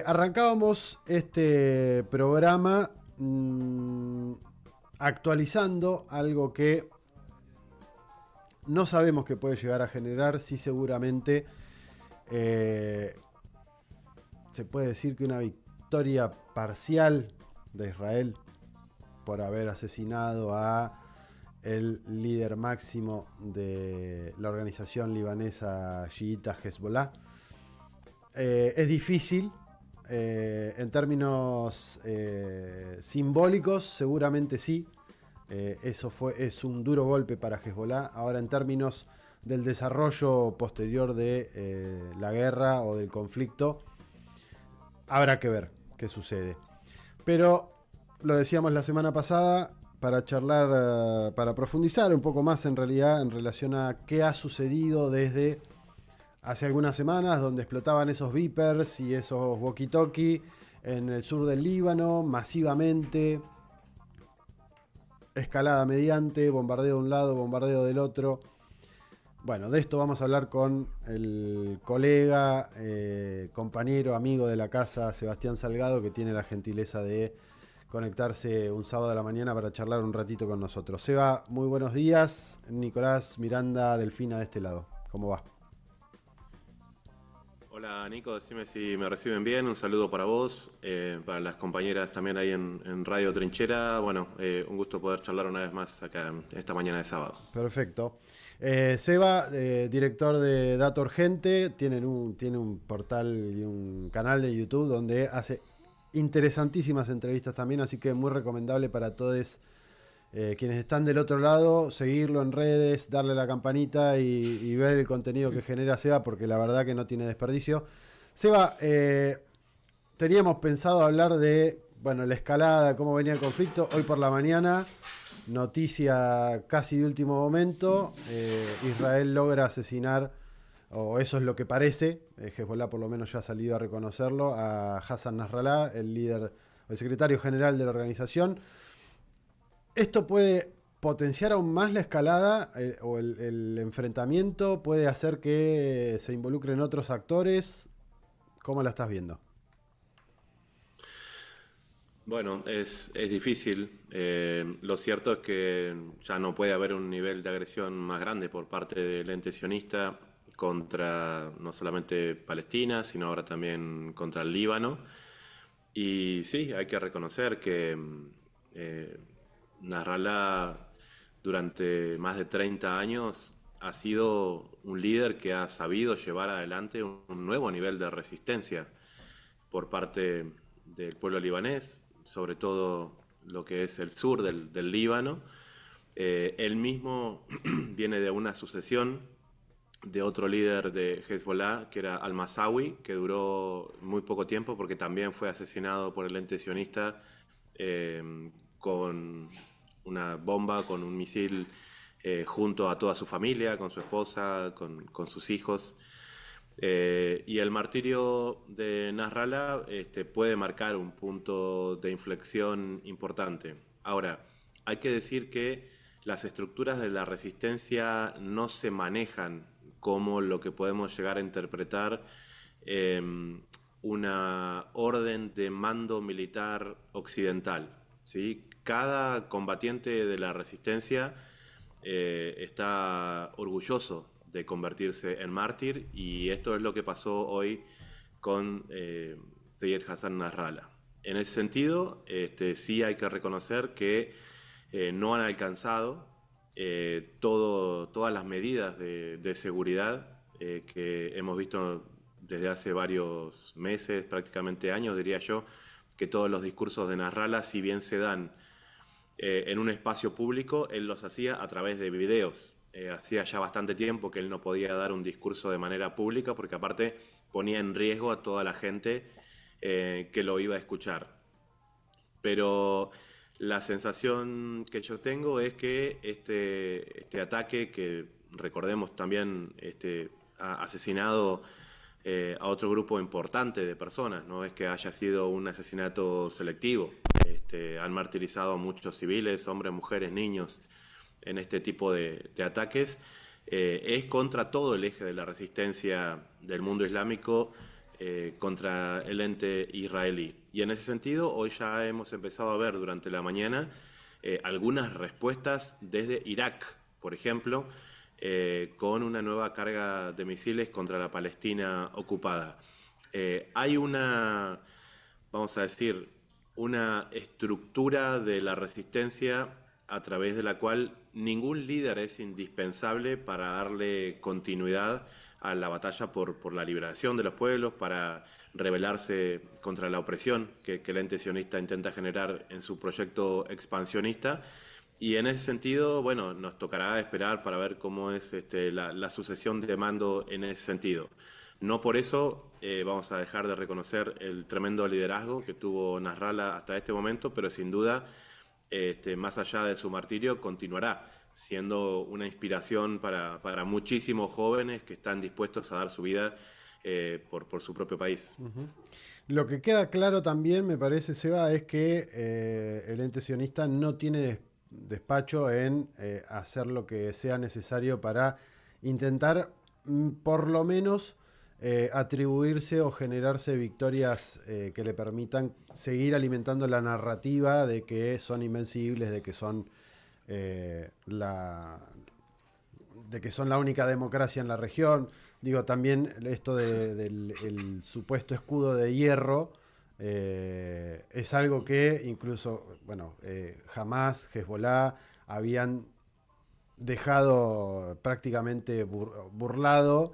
Arrancábamos este programa actualizando algo que no sabemos que puede llegar a generar. Sí, seguramente se puede decir que una victoria parcial de Israel por haber asesinado a el líder máximo de la organización libanesa chiita Hezbollah. Es difícil. En términos simbólicos, seguramente sí. Es un duro golpe para Hezbollah. Ahora, en términos del desarrollo posterior de la guerra o del conflicto, habrá que ver qué sucede. Pero lo decíamos la semana pasada, para charlar, para profundizar un poco más en realidad en relación a qué ha sucedido desde hace algunas semanas, donde explotaban esos Vipers y esos walkie-talkie en el sur del Líbano, masivamente, escalada mediante, bombardeo de un lado, bombardeo del otro. Bueno, de esto vamos a hablar con el colega, compañero, amigo de la casa, Sebastián Salgado, que tiene la gentileza de conectarse un sábado a la mañana para charlar un ratito con nosotros. Seba, muy buenos días. Nicolás, Miranda, Delfina de este lado. ¿Cómo va? Hola Nico, decime si me reciben bien, un saludo para vos, para las compañeras también ahí en Radio Trinchera. Bueno, un gusto poder charlar una vez más acá en esta mañana de sábado. Perfecto. Seba, director de Data Urgente, tiene un portal y un canal de YouTube donde hace interesantísimas entrevistas también, así que muy recomendable para todos quienes están del otro lado, seguirlo en redes, darle la campanita y ver el contenido que genera Seba, porque la verdad que no tiene desperdicio. Seba, teníamos pensado hablar de, bueno, la escalada, cómo venía el conflicto. Hoy por la mañana, noticia casi de último momento, Israel logra asesinar, o eso es lo que parece, Hezbollah por lo menos ya ha salido a reconocerlo, a Hassan Nasrallah, el líder, el secretario general de la organización. Esto puede potenciar aún más la escalada o el enfrentamiento, puede hacer que se involucren otros actores. ¿Cómo la estás viendo? Bueno, es difícil. Lo cierto es que ya no puede haber un nivel de agresión más grande por parte del ente sionista contra no solamente Palestina, sino ahora también contra el Líbano. Y sí, hay que reconocer que eh, Nasrallah durante más de 30 años ha sido un líder que ha sabido llevar adelante un nuevo nivel de resistencia por parte del pueblo libanés, sobre todo lo que es el sur del Líbano. Él mismo viene de una sucesión de otro líder de Hezbollah, que era al-Masawi, que duró muy poco tiempo porque también fue asesinado por el ente sionista con una bomba, con un misil, junto a toda su familia, con su esposa, con sus hijos. Y el martirio de Nasrallah puede marcar un punto de inflexión importante. Ahora, hay que decir que las estructuras de la resistencia no se manejan como lo que podemos llegar a interpretar una orden de mando militar occidental, ¿sí? Cada combatiente de la resistencia está orgulloso de convertirse en mártir, y esto es lo que pasó hoy con Seyyed Hassan Nasrallah. En ese sentido, sí hay que reconocer que no han alcanzado todas las medidas de seguridad que hemos visto desde hace varios meses, prácticamente años, diría yo, que todos los discursos de Nasrallah, si bien se dan en un espacio público, él los hacía a través de videos. Hacía ya bastante tiempo que él no podía dar un discurso de manera pública porque aparte ponía en riesgo a toda la gente que lo iba a escuchar. Pero la sensación que yo tengo es que este ataque, que recordemos también ha asesinado a otro grupo importante de personas, no es que haya sido un asesinato selectivo. Han martirizado a muchos civiles, hombres, mujeres, niños, en este tipo de ataques. Es contra todo el eje de la resistencia del mundo islámico, contra el ente israelí. Y en ese sentido, hoy ya hemos empezado a ver durante la mañana algunas respuestas desde Irak, por ejemplo, con una nueva carga de misiles contra la Palestina ocupada. Hay una, vamos a decir, una estructura de la resistencia a través de la cual ningún líder es indispensable para darle continuidad a la batalla por la liberación de los pueblos, para rebelarse contra la opresión que el ente sionista intenta generar en su proyecto expansionista. Y en ese sentido, bueno, nos tocará esperar para ver cómo es la sucesión de mando en ese sentido. No por eso vamos a dejar de reconocer el tremendo liderazgo que tuvo Nasrallah hasta este momento, pero sin duda, más allá de su martirio, continuará siendo una inspiración para muchísimos jóvenes que están dispuestos a dar su vida por su propio país. Uh-huh. Lo que queda claro también, me parece, Seba, es que el ente sionista no tiene despacho en hacer lo que sea necesario para intentar, por lo menos, atribuirse o generarse victorias que le permitan seguir alimentando la narrativa de que son invencibles, de que son la única democracia en la región. Digo, también esto del supuesto escudo de hierro es algo que incluso, bueno, Hamas, Hezbollah habían dejado prácticamente burlado,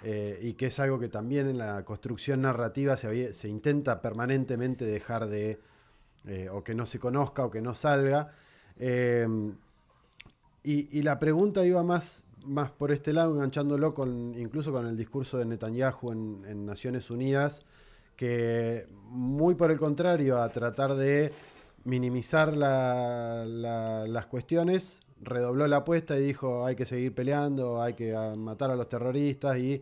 y que es algo que también en la construcción narrativa se intenta permanentemente dejar de, o que no se conozca o que no salga. Y la pregunta iba más por este lado, enganchándolo incluso con el discurso de Netanyahu en Naciones Unidas, que muy por el contrario a tratar de minimizar las cuestiones, redobló la apuesta y dijo hay que seguir peleando, hay que matar a los terroristas, y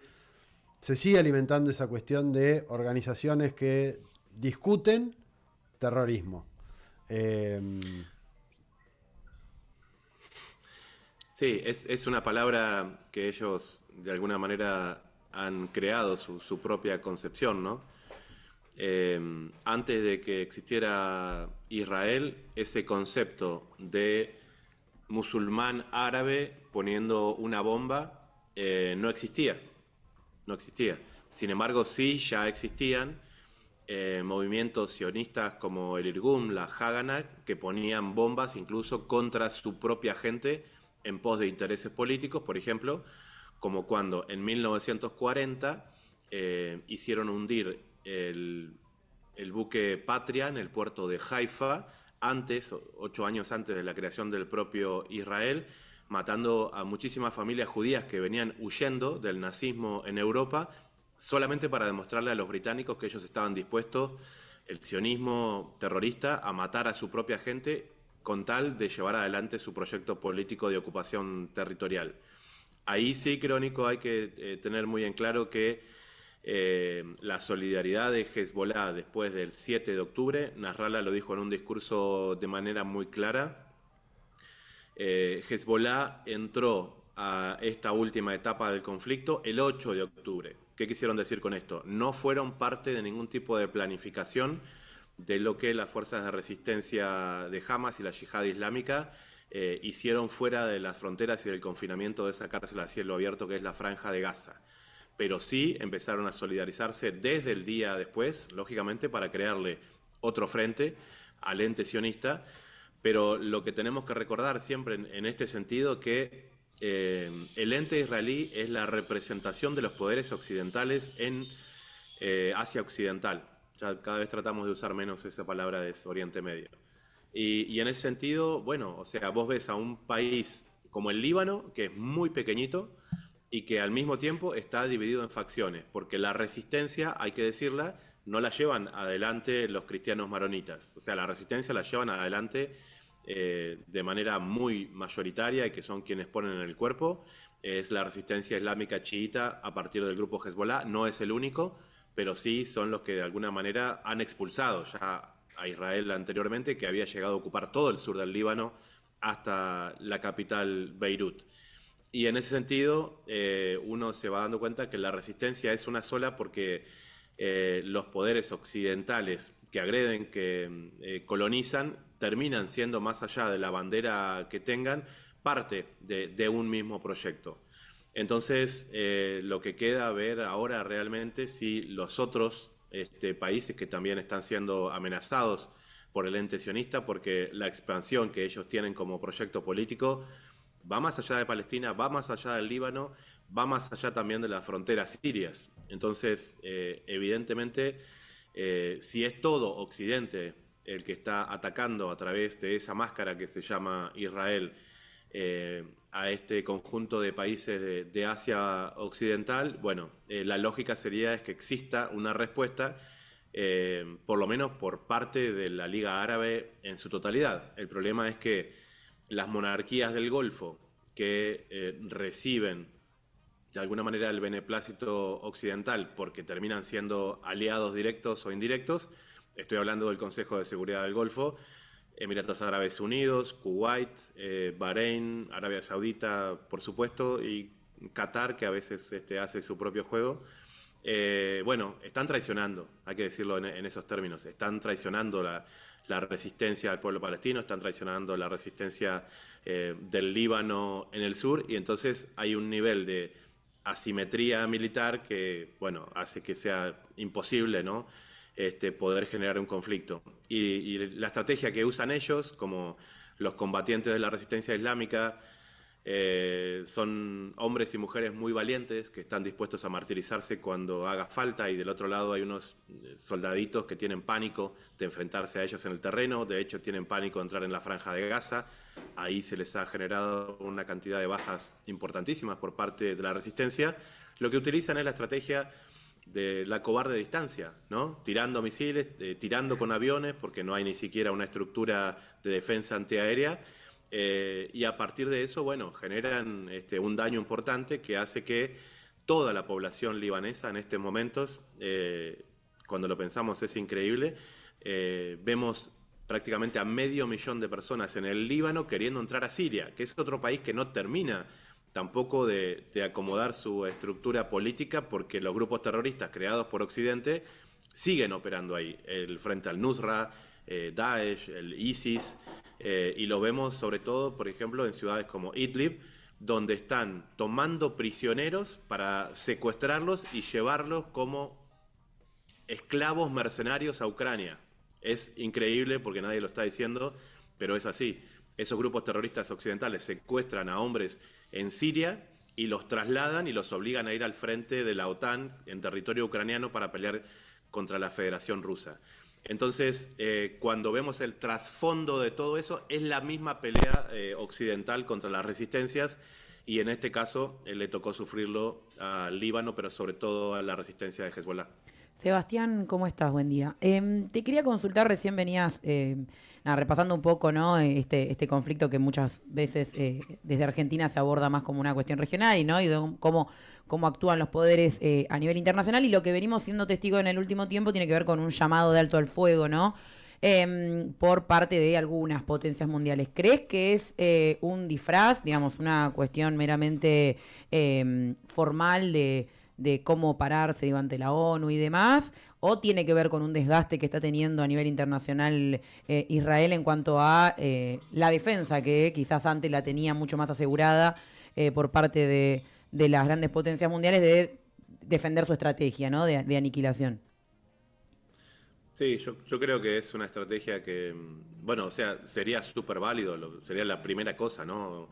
se sigue alimentando esa cuestión de organizaciones que discuten terrorismo. Sí, es una palabra que ellos de alguna manera han creado su propia concepción, ¿no? Antes de que existiera Israel, ese concepto de musulmán árabe poniendo una bomba no existía. No existía. Sin embargo, sí ya existían movimientos sionistas como el Irgun, la Haganah, que ponían bombas incluso contra su propia gente en pos de intereses políticos, por ejemplo, como cuando en 1940 hicieron hundir el buque Patria en el puerto de Haifa, 8 años antes de la creación del propio Israel, matando a muchísimas familias judías que venían huyendo del nazismo en Europa, solamente para demostrarle a los británicos que ellos estaban dispuestos, el sionismo terrorista, a matar a su propia gente con tal de llevar adelante su proyecto político de ocupación territorial. Ahí sí, Crónico, hay que tener muy en claro que la solidaridad de Hezbollah después del 7 de octubre, Nasrallah lo dijo en un discurso de manera muy clara, Hezbollah entró a esta última etapa del conflicto el 8 de octubre. ¿Qué quisieron decir con esto? No fueron parte de ningún tipo de planificación de lo que las fuerzas de resistencia de Hamas y la Yihad Islámica hicieron fuera de las fronteras y del confinamiento de esa cárcel a cielo abierto que es la Franja de Gaza. Pero sí empezaron a solidarizarse desde el día después, lógicamente, para crearle otro frente al ente sionista. Pero lo que tenemos que recordar siempre en este sentido que el ente israelí es la representación de los poderes occidentales en Asia Occidental. Ya cada vez tratamos de usar menos esa palabra de Oriente Medio. Y en ese sentido, bueno, o sea, vos ves a un país como el Líbano, que es muy pequeñito y que al mismo tiempo está dividido en facciones, porque la resistencia, hay que decirla, no la llevan adelante los cristianos maronitas. O sea, la resistencia la llevan adelante de manera muy mayoritaria, y que son quienes ponen en el cuerpo, es la resistencia islámica chiita a partir del grupo Hezbollah. No es el único, pero sí son los que de alguna manera han expulsado ya a Israel anteriormente, que había llegado a ocupar todo el sur del Líbano hasta la capital Beirut. Y en ese sentido uno se va dando cuenta que la resistencia es una sola porque los poderes occidentales que agreden, que colonizan, terminan siendo, más allá de la bandera que tengan, parte de un mismo proyecto. Entonces, lo que queda ver ahora realmente si los otros países que también están siendo amenazados por el ente sionista, porque la expansión que ellos tienen como proyecto político va más allá de Palestina, va más allá del Líbano, va más allá también de las fronteras sirias. Entonces, evidentemente, si es todo Occidente el que está atacando a través de esa máscara que se llama Israel, a este conjunto de países de Asia Occidental, bueno, la lógica sería es que exista una respuesta, por lo menos por parte de la Liga Árabe en su totalidad. El problema es que las monarquías del Golfo que reciben de alguna manera el beneplácito occidental porque terminan siendo aliados directos o indirectos, estoy hablando del Consejo de Seguridad del Golfo, Emiratos Árabes Unidos, Kuwait, Bahrein, Arabia Saudita, por supuesto, y Qatar, que a veces hace su propio juego. Bueno, están traicionando, hay que decirlo en esos términos, están traicionando la resistencia del pueblo palestino, están traicionando la resistencia del Líbano en el sur, y entonces hay un nivel de asimetría militar que, bueno, hace que sea imposible, ¿no? Poder generar un conflicto. Y la estrategia que usan ellos, como los combatientes de la resistencia islámica, son hombres y mujeres muy valientes que están dispuestos a martirizarse cuando haga falta, y del otro lado hay unos soldaditos que tienen pánico de enfrentarse a ellos en el terreno. De hecho, tienen pánico de entrar en la franja de Gaza. Ahí se les ha generado una cantidad de bajas importantísimas por parte de la resistencia. Lo que utilizan es la estrategia de la cobarde distancia, ¿no? Tirando misiles, tirando con aviones, porque no hay ni siquiera una estructura de defensa antiaérea, y a partir de eso, bueno, generan un daño importante que hace que toda la población libanesa en estos momentos, cuando lo pensamos es increíble, vemos prácticamente a 500.000 de personas en el Líbano queriendo entrar a Siria, que es otro país que no termina tampoco de acomodar su estructura política, porque los grupos terroristas creados por Occidente siguen operando ahí, el Frente al-Nusra, Daesh, el ISIS, y lo vemos sobre todo, por ejemplo, en ciudades como Idlib, donde están tomando prisioneros para secuestrarlos y llevarlos como esclavos mercenarios a Ucrania. Es increíble porque nadie lo está diciendo, pero es así. Esos grupos terroristas occidentales secuestran a hombres en Siria y los trasladan y los obligan a ir al frente de la OTAN en territorio ucraniano para pelear contra la Federación Rusa. Entonces, cuando vemos el trasfondo de todo eso, es la misma pelea occidental contra las resistencias, y en este caso le tocó sufrirlo al Líbano, pero sobre todo a la resistencia de Hezbollah. Sebastián, ¿cómo estás? Buen día. Te quería consultar, recién venías repasando un poco, ¿no? Este conflicto que muchas veces desde Argentina se aborda más como una cuestión regional, ¿no? Y de cómo actúan los poderes a nivel internacional, y lo que venimos siendo testigos en el último tiempo tiene que ver con un llamado de alto al fuego, ¿no? Por parte de algunas potencias mundiales. ¿Crees que es un disfraz, digamos, una cuestión meramente formal de cómo pararse, digo, ante la ONU y demás, o tiene que ver con un desgaste que está teniendo a nivel internacional Israel en cuanto a la defensa, que quizás antes la tenía mucho más asegurada por parte de las grandes potencias mundiales, de defender su estrategia, ¿no? de aniquilación? Sí, yo creo que es una estrategia que, bueno, o sea, sería súper válido, sería la primera cosa, ¿no?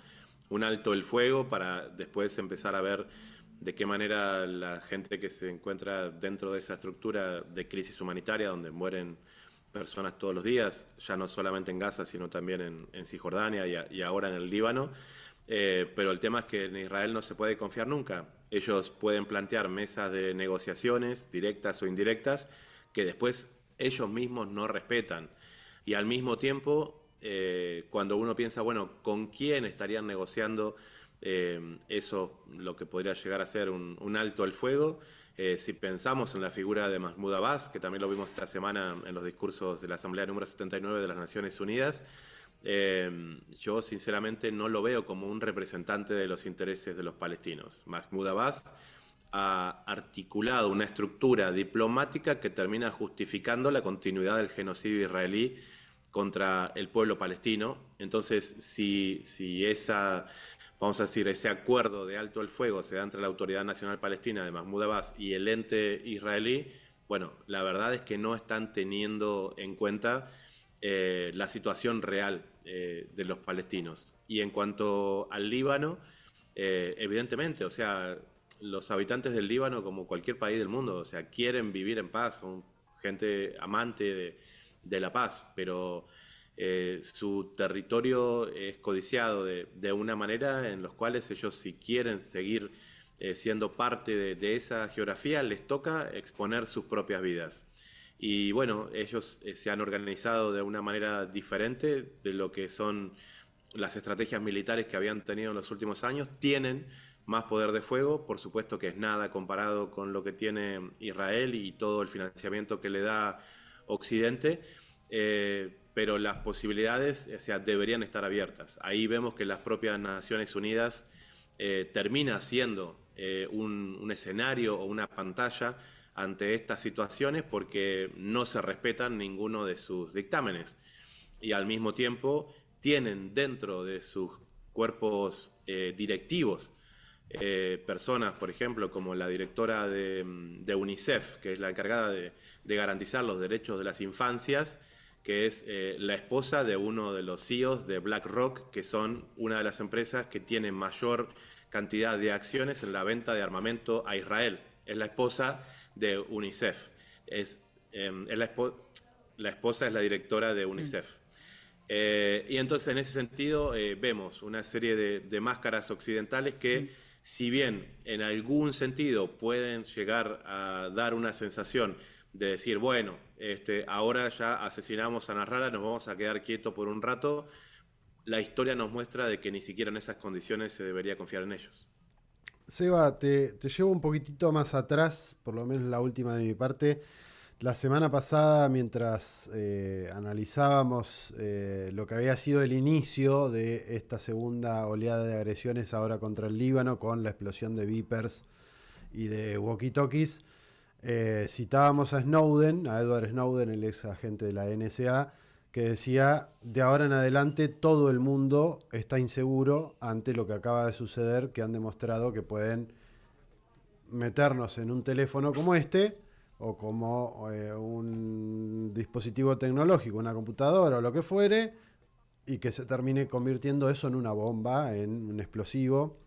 Un alto el fuego para después empezar a ver de qué manera la gente que se encuentra dentro de esa estructura de crisis humanitaria, donde mueren personas todos los días, ya no solamente en Gaza, sino también en Cisjordania y ahora en el Líbano. Pero el tema es que en Israel no se puede confiar nunca. Ellos pueden plantear mesas de negociaciones, directas o indirectas, que después ellos mismos no respetan. Y al mismo tiempo, cuando uno piensa, bueno, ¿con quién estarían negociando eso, lo que podría llegar a ser un alto al fuego? Si pensamos en la figura de Mahmoud Abbas, que también lo vimos esta semana en los discursos de la Asamblea número 79 de las Naciones Unidas, yo sinceramente no lo veo como un representante de los intereses de los palestinos. Mahmoud Abbas ha articulado una estructura diplomática que termina justificando la continuidad del genocidio israelí contra el pueblo palestino. Entonces, si vamos a decir, ese acuerdo de alto el fuego se da entre la Autoridad Nacional Palestina de Mahmoud Abbas y el ente israelí, bueno, la verdad es que no están teniendo en cuenta la situación real de los palestinos. Y en cuanto al Líbano, evidentemente, o sea, los habitantes del Líbano, como cualquier país del mundo, o sea, quieren vivir en paz, son gente amante de la paz, pero su territorio es codiciado de una manera en los cuales ellos, si quieren seguir siendo parte de esa geografía, les toca exponer sus propias vidas. Y bueno, ellos se han organizado de una manera diferente de lo que son las estrategias militares que habían tenido en los últimos años. Tienen más poder de fuego, por supuesto que es nada comparado con lo que tiene Israel y todo el financiamiento que le da Occidente, pero las posibilidades, o sea, deberían estar abiertas. Ahí vemos que las propias Naciones Unidas termina siendo un escenario o una pantalla ante estas situaciones porque no se respetan ninguno de sus dictámenes y al mismo tiempo tienen dentro de sus cuerpos directivos personas, por ejemplo, como la directora de UNICEF, que es la encargada de garantizar los derechos de las infancias, que es la esposa de uno de los CEOs de BlackRock, que son una de las empresas que tiene mayor cantidad de acciones en la venta de armamento a Israel. Es la esposa de UNICEF. La esposa es la directora de UNICEF. Y entonces, en ese sentido, vemos una serie de máscaras occidentales que, si bien en algún sentido pueden llegar a dar una sensación de decir, bueno, ahora ya asesinamos a Nasrallah, nos vamos a quedar quietos por un rato, la historia nos muestra de que ni siquiera en esas condiciones se debería confiar en ellos. Seba, te llevo un poquitito más atrás, por lo menos la última de mi parte. La semana pasada, mientras analizábamos lo que había sido el inicio de esta segunda oleada de agresiones ahora contra el Líbano, con la explosión de Vipers y de walkie-talkies, citábamos a Snowden, a Edward Snowden, el ex agente de la NSA, que decía, de ahora en adelante todo el mundo está inseguro ante lo que acaba de suceder, que han demostrado que pueden meternos en un teléfono como este, o como un dispositivo tecnológico, una computadora o lo que fuere, y que se termine convirtiendo eso en una bomba, en un explosivo.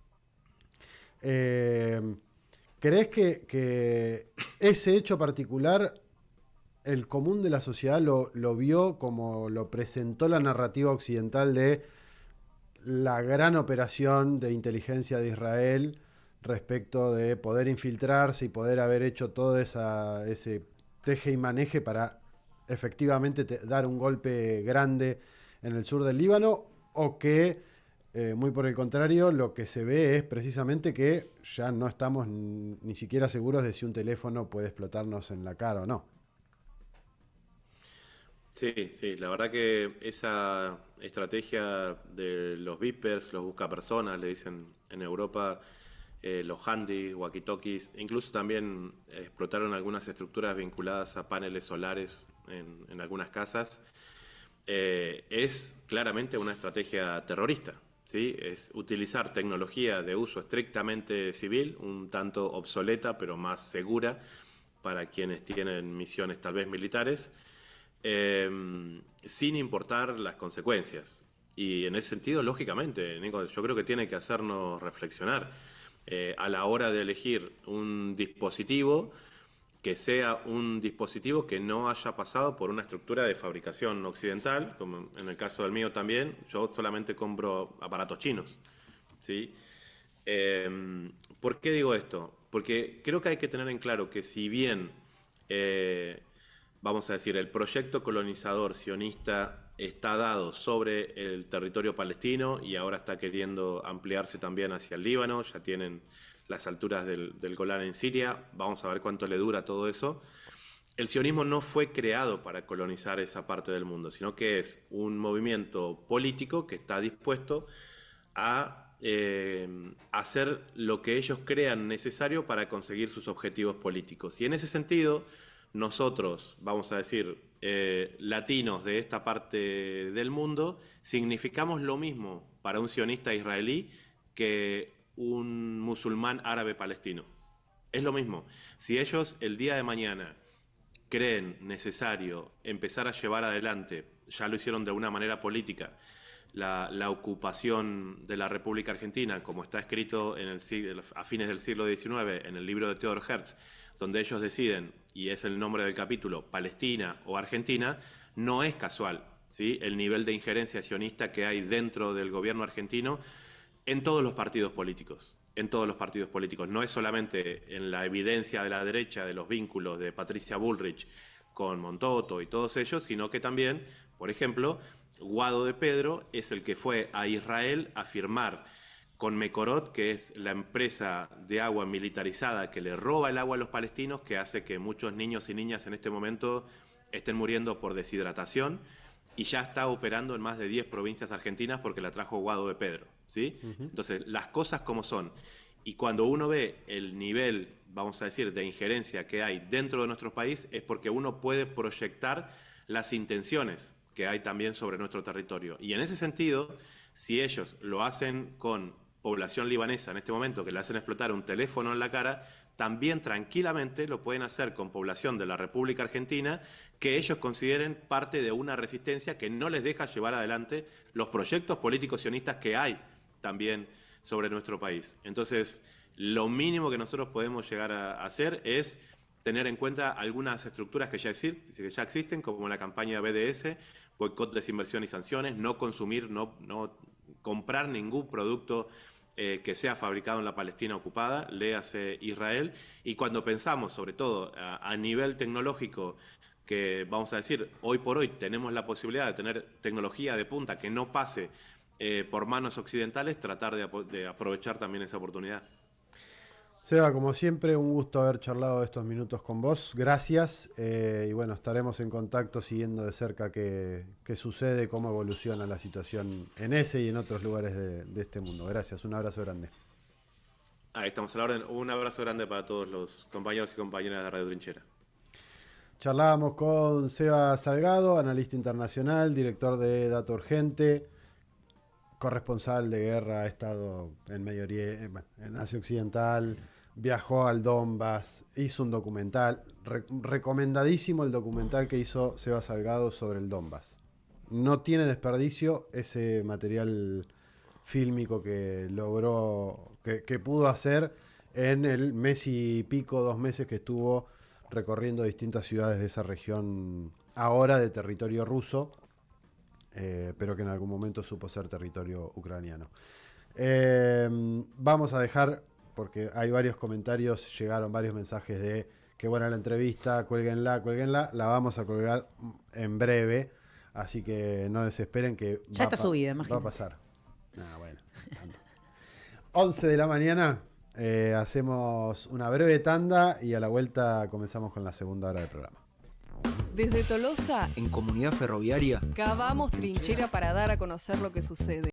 ¿Crees que ese hecho particular, el común de la sociedad lo vio como lo presentó la narrativa occidental de la gran operación de inteligencia de Israel respecto de poder infiltrarse y poder haber hecho todo ese teje y maneje para efectivamente dar un golpe grande en el sur del Líbano, o que muy por el contrario lo que se ve es precisamente que ya no estamos ni siquiera seguros de si un teléfono puede explotarnos en la cara o no? Sí, la verdad que esa estrategia de los Vipers, los buscapersonas, le dicen en Europa, los handy, walkie-talkies, incluso también explotaron algunas estructuras vinculadas a paneles solares en algunas casas, es claramente una estrategia terrorista, ¿sí? Es utilizar tecnología de uso estrictamente civil, un tanto obsoleta, pero más segura para quienes tienen misiones tal vez militares, sin importar las consecuencias. Y en ese sentido, lógicamente, Nico, yo creo que tiene que hacernos reflexionar a la hora de elegir un dispositivo, que sea un dispositivo que no haya pasado por una estructura de fabricación occidental, como en el caso del mío también. Yo solamente compro aparatos chinos, ¿sí? ¿Por qué digo esto? Porque creo que hay que tener en claro que si bien vamos a decir, el proyecto colonizador sionista está dado sobre el territorio palestino y ahora está queriendo ampliarse también hacia el Líbano, ya tienen las alturas del Golán en Siria, vamos a ver cuánto le dura todo eso. El sionismo no fue creado para colonizar esa parte del mundo, sino que es un movimiento político que está dispuesto a hacer lo que ellos crean necesario para conseguir sus objetivos políticos. Y en ese sentido, nosotros, vamos a decir, latinos de esta parte del mundo, significamos lo mismo para un sionista israelí que un musulmán árabe palestino. Es lo mismo. Si ellos el día de mañana creen necesario empezar a llevar adelante, ya lo hicieron de una manera política, la ocupación de la República Argentina, como está escrito a fines del siglo XIX en el libro de Theodor Herzl, donde ellos deciden, y es el nombre del capítulo, Palestina o Argentina, no es casual, ¿sí? El nivel de injerencia sionista que hay dentro del gobierno argentino en todos los partidos políticos. En todos los partidos políticos. No es solamente en la evidencia de la derecha de los vínculos de Patricia Bullrich con Montoto y todos ellos, sino que también, por ejemplo, Guado de Pedro es el que fue a Israel a firmar con Mekorot, que es la empresa de agua militarizada que le roba el agua a los palestinos, que hace que muchos niños y niñas en este momento estén muriendo por deshidratación, y ya está operando en más de 10 provincias argentinas porque la trajo Guado de Pedro, ¿sí? Entonces, las cosas como son. Y cuando uno ve el nivel, vamos a decir, de injerencia que hay dentro de nuestro país, es porque uno puede proyectar las intenciones que hay también sobre nuestro territorio. Y en ese sentido, si ellos lo hacen con población libanesa en este momento, que le hacen explotar un teléfono en la cara, también tranquilamente lo pueden hacer con población de la República Argentina que ellos consideren parte de una resistencia que no les deja llevar adelante los proyectos políticos sionistas que hay también sobre nuestro país. Entonces, lo mínimo que nosotros podemos llegar a hacer es tener en cuenta algunas estructuras que ya existen, como la campaña BDS, boicot, desinversión y sanciones, no consumir, no comprar ningún producto que sea fabricado en la Palestina ocupada, léase Israel. Y cuando pensamos, sobre todo a nivel tecnológico, que vamos a decir, hoy por hoy tenemos la posibilidad de tener tecnología de punta que no pase por manos occidentales, tratar de aprovechar también esa oportunidad. Seba, como siempre, un gusto haber charlado estos minutos con vos. Gracias. Y bueno, estaremos en contacto siguiendo de cerca qué sucede, cómo evoluciona la situación en ese y en otros lugares de este mundo. Gracias, un abrazo grande. Ahí estamos a la orden. Un abrazo grande para todos los compañeros y compañeras de Radio Trinchera. Charlábamos con Seba Salgado, analista internacional, director de Dato Urgente, corresponsal de guerra, ha estado en Medio Oriente, en Asia Occidental, viajó al Donbass, hizo un documental, recomendadísimo el documental que hizo Seba Salgado sobre el Donbass. No tiene desperdicio ese material fílmico que logró, que pudo hacer en el mes y pico, 2 meses que estuvo recorriendo distintas ciudades de esa región, ahora de territorio ruso, pero que en algún momento supo ser territorio ucraniano. Vamos a dejar, porque hay varios comentarios, llegaron varios mensajes de qué buena la entrevista, cuélguenla, la vamos a colgar en breve, así que no desesperen que ya está subida, va a imagínate. pasar. Bueno, 11 de la mañana, hacemos una breve tanda y a la vuelta comenzamos con la segunda hora del programa. Desde Tolosa, En Comunidad Ferroviaria, cavamos trinchera para dar a conocer lo que sucede.